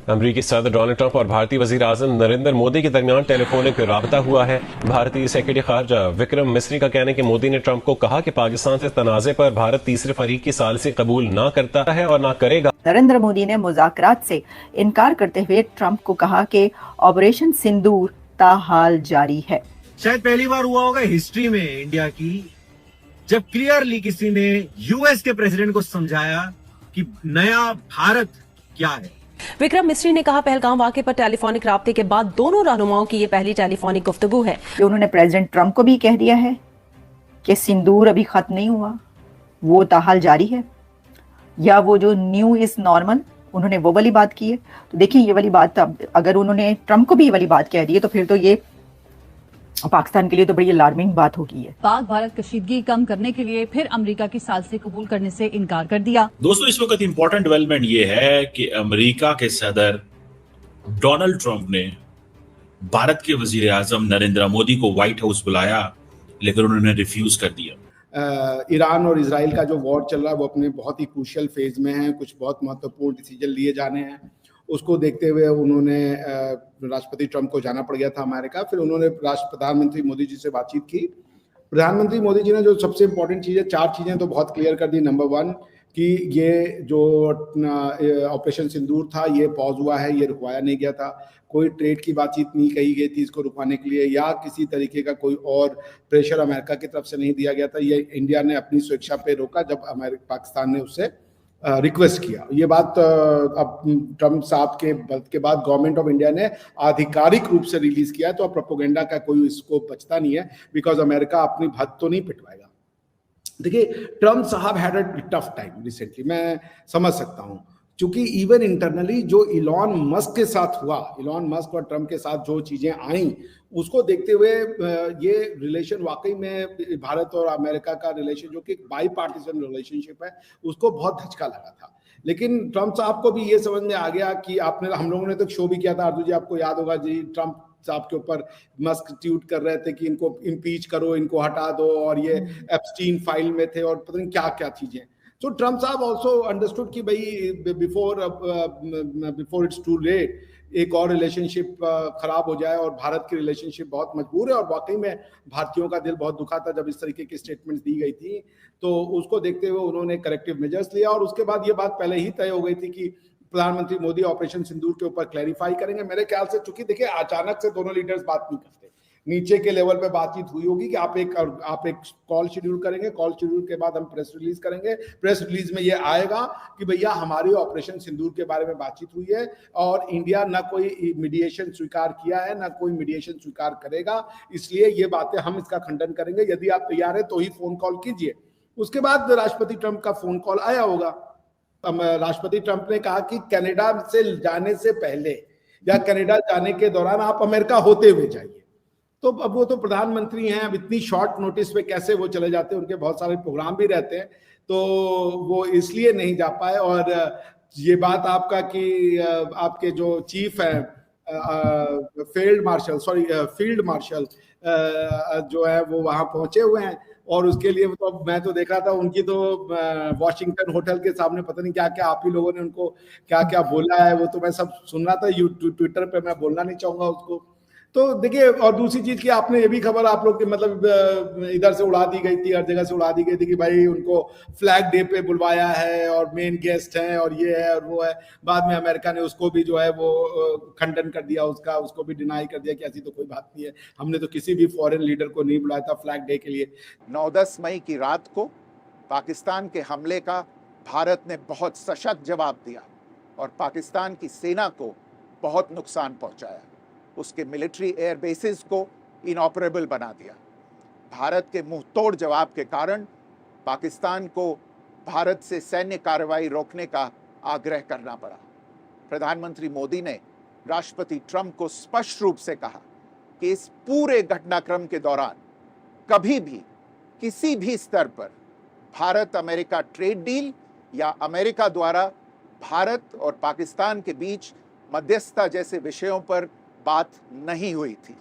अमरीकी सदर Donald Trump और भारतीय वजीर आजम नरेंद्र मोदी के दरमियान टेलीफोनिक राबता हुआ है। भारतीय सेक्रेटरी खारजा विक्रम मिस्री का कहना है कि मोदी ने ट्रंप को कहा कि पाकिस्तान से तनाजे पर भारत तीसरे फरीक की सालिसी कबूल न करता है और न करेगा। नरेंद्र मोदी ने मुज़ाकरात से इनकार करते हुए ट्रंप को कहा कि ऑपरेशन सिंदूर ताहाल जारी है। शायद पहली बार हुआ होगा हिस्ट्री में इंडिया की जब क्लियरली किसी ने यूएस के प्रेसिडेंट को समझाया कि नया भारत क्या है। विक्रम मिस्री ने कहा पहलगाम वाक़े पर टेलीफोनिक राब्ते के बाद दोनों रहनुमाओं की ये पहली टेलीफोनिक गुफ्तगू है। उन्होंने प्रेसिडेंट ट्रंप को भी कह दिया है कि सिंदूर अभी खत्म नहीं हुआ, वो ताहाल जारी है, या वो जो न्यू इज नॉर्मल उन्होंने वो वाली बात की है। तो देखिए ये वाली बात अगर उन्होंने ट्रंप को भी ये वाली बात कह दी है तो फिर तो ये पाकिस्तान के लिए तो बड़ी अलार्मिंग बात होगी है। पाक भारत कशीदगी कम करने के लिए फिर अमेरिका की साजिश कबूल करने से इनकार कर दिया। दोस्तों इस वक्त इंपॉर्टेंट डेवलपमेंट ये है कि अमेरिका के सदर डोनाल्ड ट्रंप ने भारत के वजीर आजम नरेंद्र मोदी को व्हाइट हाउस बुलाया, लेकिन उन्होंने रिफ्यूज कर दिया। ईरान और इजराइल का जो वॉर चल रहा है वो अपने बहुत ही क्रूशियल फेज में है, कुछ बहुत महत्वपूर्ण डिसीजन लिए जाने हैं। उसको देखते हुए उन्होंने राष्ट्रपति ट्रंप को जाना पड़ गया था अमेरिका। फिर उन्होंने प्रधानमंत्री मोदी जी से बातचीत की। प्रधानमंत्री मोदी जी ने जो सबसे इंपॉर्टेंट चीज़ है, 4 चीज़ें तो बहुत क्लियर कर दी। नंबर 1 कि ये जो ऑपरेशन सिंदूर था ये पॉज हुआ है, ये रुकवाया नहीं गया था। कोई ट्रेड की बातचीत नहीं कही गई थी इसको रुकवाने के लिए, या किसी तरीके का कोई और प्रेशर अमेरिका की तरफ से नहीं दिया गया था। ये इंडिया ने अपनी स्वेच्छा पे रोका जब पाकिस्तान ने उससे रिक्वेस्ट किया। ये बात अब ट्रंप साहब के बाद गवर्नमेंट ऑफ इंडिया ने आधिकारिक रूप से रिलीज किया है, तो अब प्रोपोगेंडा का कोई इसको बचता नहीं है, बिकॉज अमेरिका अपनी भद तो नहीं पिटवाएगा। देखिए ट्रंप साहब had a tough time recently, मैं समझ सकता हूँ, क्योंकि इवन इंटरनली जो इलॉन मस्क के साथ हुआ, इलॉन मस्क और ट्रंप के साथ जो चीजें आई उसको देखते हुए ये रिलेशन वाकई में भारत और अमेरिका का रिलेशन जो कि बाई पार्टीजन रिलेशनशिप है उसको बहुत धचका लगा था। लेकिन ट्रंप साहब को भी ये समझ में आ गया कि हम लोगों ने तो शो भी किया था, अर्जुन जी आपको याद होगा जी, ट्रंप साहब के ऊपर मस्क ट्वीट कर रहे थे कि इनको इम्पीच करो, इनको हटा दो, और ये एप्स्टीन फाइल में थे और पता नहीं क्या क्या चीजें। So Trump साहब also understood कि भाई before it's too late एक और रिलेशनशिप खराब हो जाए, और भारत की रिलेशनशिप बहुत मजबूर है। और वाकई में भारतीयों का दिल बहुत दुखा था जब इस तरीके की स्टेटमेंट्स दी गई थी, तो उसको देखते हुए उन्होंने करेक्टिव मेजर्स लिया। और उसके बाद ये बात पहले ही तय हो गई थी कि प्रधानमंत्री मोदी ऑपरेशन सिंदूर के ऊपर क्लैरिफाई करेंगे। मेरे ख्याल से, चूंकि देखिए अचानक से दोनों लीडर्स बात नहीं करते, नीचे के लेवल पे बातचीत हुई होगी कि आप एक कॉल शेड्यूल करेंगे, कॉल शेड्यूल के बाद हम प्रेस रिलीज करेंगे, प्रेस रिलीज में ये आएगा कि भैया हमारी ऑपरेशन सिंदूर के बारे में बातचीत हुई है और इंडिया ना कोई मीडिएशन स्वीकार किया है ना कोई मीडिएशन स्वीकार करेगा, इसलिए ये बातें हम इसका खंडन करेंगे, यदि आप तैयार है तो ही फोन कॉल कीजिए। उसके बाद राष्ट्रपति ट्रंप का फोन कॉल आया होगा। राष्ट्रपति ट्रंप ने कहा कि कनाडा से जाने से पहले या कनाडा जाने के दौरान आप अमेरिका होते हुए जाइए। तो अब वो तो प्रधानमंत्री हैं, अब इतनी शॉर्ट नोटिस पे कैसे वो चले जाते हैं, उनके बहुत सारे प्रोग्राम भी रहते हैं, तो वो इसलिए नहीं जा पाए। और ये बात आपका कि आपके जो चीफ है फील्ड मार्शल जो है वो वहां पहुंचे हुए हैं, और उसके लिए तो मैं तो देख रहा था उनकी तो वॉशिंगटन होटल के सामने पता नहीं क्या क्या आप ही लोगों ने उनको क्या क्या बोला है, वो तो मैं सब सुन रहा था ट्विटर पे, मैं बोलना नहीं चाहूंगा उसको। तो देखिए, और दूसरी चीज की आपने ये भी खबर आप लोग की मतलब इधर से उड़ा दी गई थी, हर जगह से उड़ा दी गई थी कि भाई उनको फ्लैग डे पे बुलवाया है और मेन गेस्ट हैं और ये है और वो है। बाद में अमेरिका ने उसको भी जो है वो खंडन कर दिया, उसको भी डिनाई कर दिया कि ऐसी तो कोई बात नहीं है, हमने तो किसी भी फॉरेन लीडर को नहीं बुलाया था फ्लैग डे के लिए। 9-10 मई की रात को पाकिस्तान के हमले का भारत ने बहुत सशक्त जवाब दिया और पाकिस्तान की सेना को बहुत नुकसान पहुंचाया, उसके मिलिट्री एयर बेसिस को इनऑपरेबल बना दिया। भारत के मुंह तोड़ जवाब के कारण पाकिस्तान को भारत से सैन्य कार्रवाई रोकने का आग्रह करना पड़ा। प्रधानमंत्री मोदी ने राष्ट्रपति ट्रंप को स्पष्ट रूप से कहा कि इस पूरे घटनाक्रम के दौरान कभी भी किसी भी स्तर पर भारत अमेरिका ट्रेड डील या अमेरिका द्वारा भारत और पाकिस्तान के बीच मध्यस्थता जैसे विषयों पर बात नहीं हुई थी।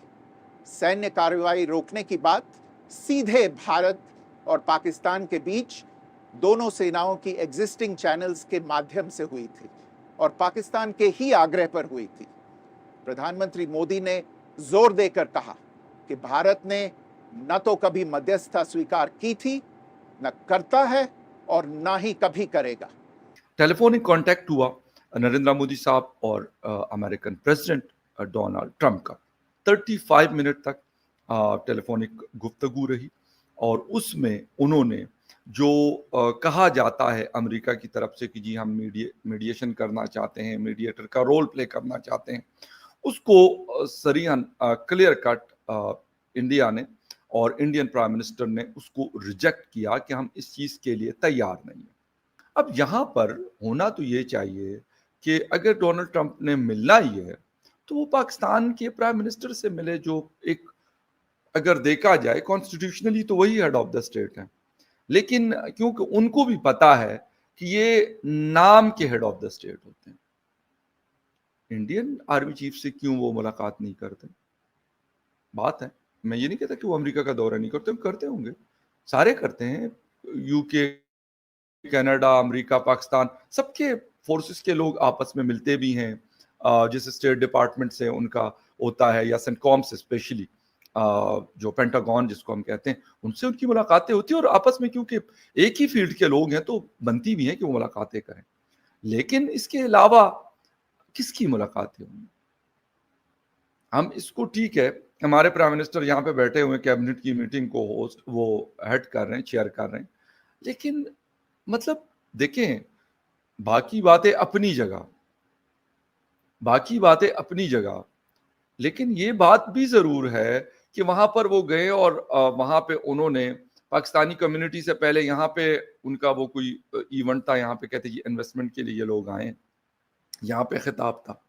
सैन्य कार्रवाई रोकने की बात सीधे भारत और पाकिस्तान के बीच दोनों सेनाओं की एग्जिस्टिंग चैनल्स के माध्यम से हुई थी। और पाकिस्तान के ही आग्रह पर हुई थी। प्रधानमंत्री मोदी ने जोर देकर कहा कि भारत ने न तो कभी मध्यस्थता स्वीकार की थी, न करता है और न ही कभी करेगा। टेलीफोनिक कांटेक्ट हुआ नरेंद्र मोदी साहब और अमेरिकन प्रेसिडेंट डोनाल्ड ट्रंप का। 35 मिनट तक टेलीफोनिक गुफ्तगू रही और उसमें उन्होंने जो कहा जाता है अमेरिका की तरफ से कि जी हम मीडिएशन करना चाहते हैं, मीडिएटर का रोल प्ले करना चाहते हैं, उसको सरीहन क्लियर कट इंडिया ने और इंडियन प्राइम मिनिस्टर ने उसको रिजेक्ट किया कि हम इस चीज़ के लिए तैयार नहीं हैं। अब यहाँ पर होना तो ये चाहिए कि अगर डोनाल्ड ट्रंप ने मिलना ही है तो वो पाकिस्तान के प्राइम मिनिस्टर से मिले, जो एक अगर देखा जाए कॉन्स्टिट्यूशनली तो वही हेड ऑफ द स्टेट है, लेकिन क्योंकि उनको भी पता है कि ये नाम के हेड ऑफ द स्टेट होते हैं, इंडियन आर्मी चीफ से क्यों वो मुलाकात नहीं करते? बात है, मैं ये नहीं कहता कि वो अमेरिका का दौरा नहीं करते, करते होंगे, सारे करते हैं, यूके, कनाडा, अमेरिका, पाकिस्तान, सबके फोर्सेस के लोग आपस में मिलते भी हैं। जैसे स्टेट डिपार्टमेंट से उनका होता है या सेंटकॉम से स्पेशली जो पेंटागन जिसको हम कहते हैं, उनसे उनकी मुलाकातें होती हैं और आपस में क्योंकि एक ही फील्ड के लोग हैं तो बनती भी हैं कि वो मुलाकातें करें। लेकिन इसके अलावा किसकी मुलाकातें होंगी? हम इसको ठीक है, हमारे प्राइम मिनिस्टर यहाँ पे बैठे हुए कैबिनेट की मीटिंग को होस्ट वो हेड कर रहे हैं, चेयर कर रहे हैं, लेकिन मतलब देखें, बाकी बातें अपनी जगह, बाकी बातें अपनी जगह, लेकिन ये बात भी जरूर है कि वहां पर वो गए और वहां पे उन्होंने पाकिस्तानी कम्युनिटी से पहले यहाँ पे उनका वो कोई इवेंट था, यहाँ पे कहते जी इन्वेस्टमेंट के लिए लोग आए, यहाँ पे खिताब था।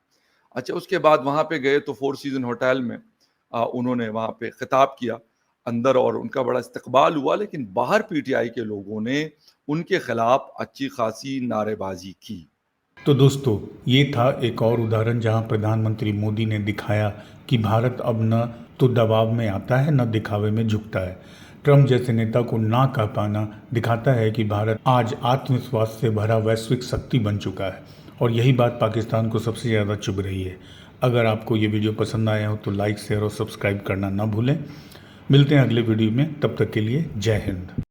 अच्छा, उसके बाद वहां पे गए तो फोर सीजन होटल में उन्होंने वहां पे खिताब किया अंदर और उनका बड़ा इस्तकबाल हुआ, लेकिन बाहर पीटीआई के लोगों ने उनके खिलाफ अच्छी खासी नारेबाजी की। तो दोस्तों, ये था एक और उदाहरण जहां प्रधानमंत्री मोदी ने दिखाया कि भारत अब न तो दबाव में आता है न दिखावे में झुकता है। ट्रंप जैसे नेता को ना कह पाना दिखाता है कि भारत आज आत्मविश्वास से भरा वैश्विक शक्ति बन चुका है और यही बात पाकिस्तान को सबसे ज़्यादा चुभ रही है। अगर आपको ये वीडियो पसंद आया हो तो लाइक, शेयर और सब्सक्राइब करना ना भूलें। मिलते हैं अगले वीडियो में, तब तक के लिए जय हिंद।